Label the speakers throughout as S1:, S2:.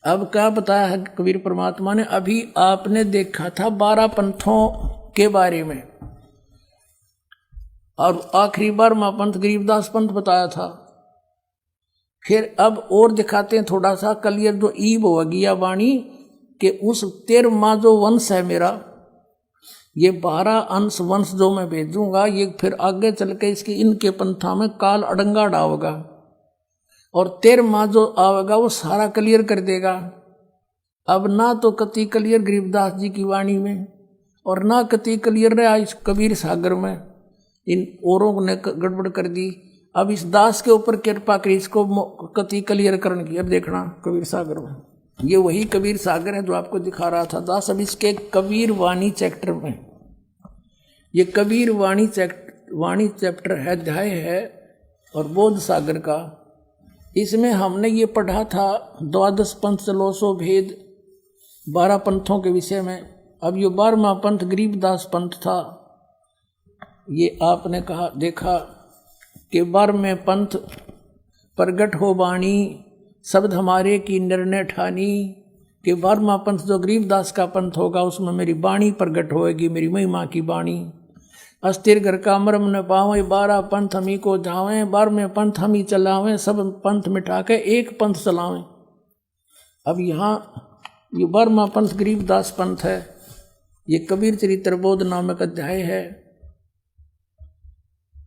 S1: अब क्या बताया है कबीर परमात्मा ने, अभी आपने देखा था 12 पंथों के बारे में, और आखिरी बार पंथ गरीबदास पंथ बताया था। फिर अब और दिखाते हैं थोड़ा सा क्लियर, जो ईब होगी या वाणी के उस 13वां जो वंश है मेरा, ये 12 अंश वंश जो मैं भेजूंगा, ये फिर आगे चल के इसकी इनके पंथा में काल अड़ंगा डालेगा, और 13वां जो आवेगा वो सारा क्लियर कर देगा। अब ना तो कति क्लियर गरीबदास जी की वाणी में, और ना कति क्लियर रहा इस कबीर सागर में, इन औरों ने गड़बड़ कर दी। अब इस दास के ऊपर कृपा करी इसको कति क्लियर करने की। अब देखना कबीर सागर में, ये वही कबीर सागर है जो आपको दिखा रहा था दास। अब इसके कबीर वाणी चैप्टर में, ये कबीर वाणी चैप्टर है, अध्याय है और बोध सागर का। इसमें हमने ये पढ़ा था 12 पंथ चलोसो भेद, 12 पंथों के विषय में। अब ये 12वां पंथ गरीबदास पंथ था। ये आपने कहा देखा कि 12वें पंथ प्रगट हो बाणी, शब्द हमारे की निर्णय ठानी, कि 12वां पंथ जो गरीबदास का पंथ होगा उसमें मेरी बाणी प्रगट होएगी, मेरी महिमा की बाणी। अस्थिर घर का मर्म न पावें, 12 पंथ हम ही को जावें, 12वें पंथ हम ही चलावें, सब पंथ मिटा के एक पंथ चलावें। अब यहाँ ये 12वां पंथ गरीबदास पंथ है। ये कबीर चरित्र बोध नामक अध्याय है,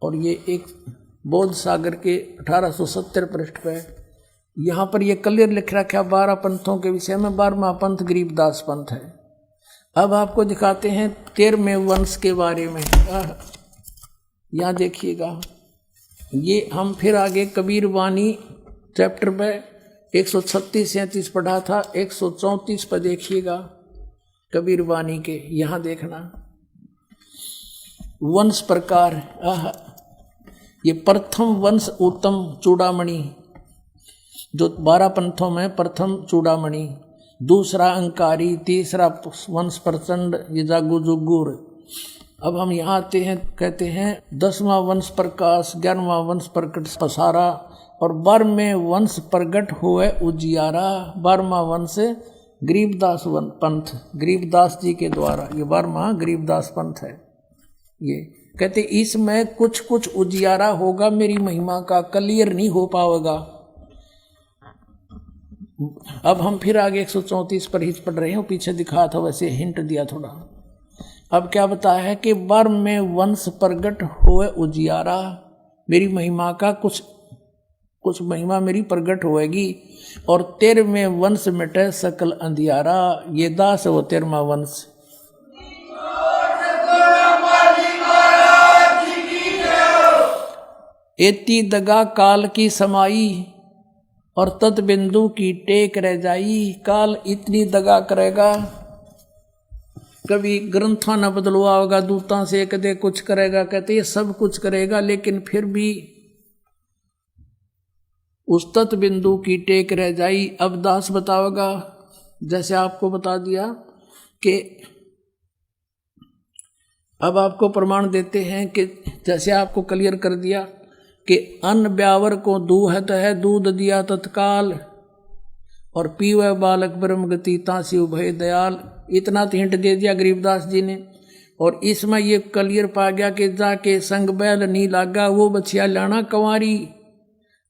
S1: और ये एक बोध सागर के 1870 पृष्ठ पे यहाँ पर ये क्लियर लिख रखा 12 पंथों के विषय में। 12वां पंथ गरीबदास पंथ है। अब आपको दिखाते हैं 13वें वंश के बारे में। यहाँ देखिएगा, ये हम फिर आगे कबीर वाणी चैप्टर पे 136-37 पढ़ा था, 134 पर देखिएगा कबीर वाणी के। यहाँ देखना वंश प्रकार। ये प्रथम वंश उत्तम चूड़ामणि, जो 12 पंथों में प्रथम चूड़ामणि, दूसरा अंकारी, तीसरा वंश प्रचंड, ये जागू जुगुर। अब हम यहाँ आते हैं, कहते हैं 10वां वंश प्रकाश, 11वां वंश प्रकट पसारा, और 12वें वंश प्रगट हुए उजियारा। 12वां वंश गरीबदास पंथ, गरीबदास जी के द्वारा, ये 12वां गरीबदास पंथ है। ये कहते इसमें कुछ कुछ उजियारा होगा मेरी महिमा का, क्लियर नहीं हो पाएगा। अब हम फिर आगे 134 पर ही पढ़ रहे हैं, पीछे दिखा था वैसे हिंट दिया थोड़ा। अब क्या बताया है कि 12वें वंश प्रगट हुए उजियारा, मेरी महिमा का कुछ महिमा मेरी प्रगट होएगी, और 13वें वंश मिटे सकल अंधियारा। ये दास वो 13वां वंश। एती दगा काल की समाई, और तत् बिंदु की टेक रह जाई। काल इतनी दगा करेगा, कभी ग्रंथा न बदलवा होगा, दूता से कदे कुछ करेगा, कहते ये सब कुछ करेगा, लेकिन फिर भी उस तत् बिंदु की टेक रह जाई। अब दास बताओगा, जैसे आपको बता दिया कि अब आपको प्रमाण देते हैं कि जैसे आपको क्लियर कर दिया कि अन्न ब्यावर को दूहत है, दूध दिया तत्काल, और पीवे बालक ब्रह्म गति तासी उभय दयाल। इतना तो हिंट दे दिया गरीबदास जी ने। और इसमें ये क्लियर पा गया कि जाके संग बैल नहीं लागा, वो बछिया लाना कंवारी।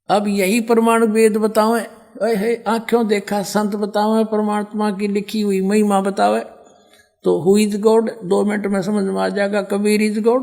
S1: अब यही प्रमाण वेद बतावे, आंखों देखा संत बतावे, परमात्मा की लिखी हुई महिमा बतावे। तो हु इज गॉड 2 मिनट में समझ में आ जाएगा, कबीर इज गॉड।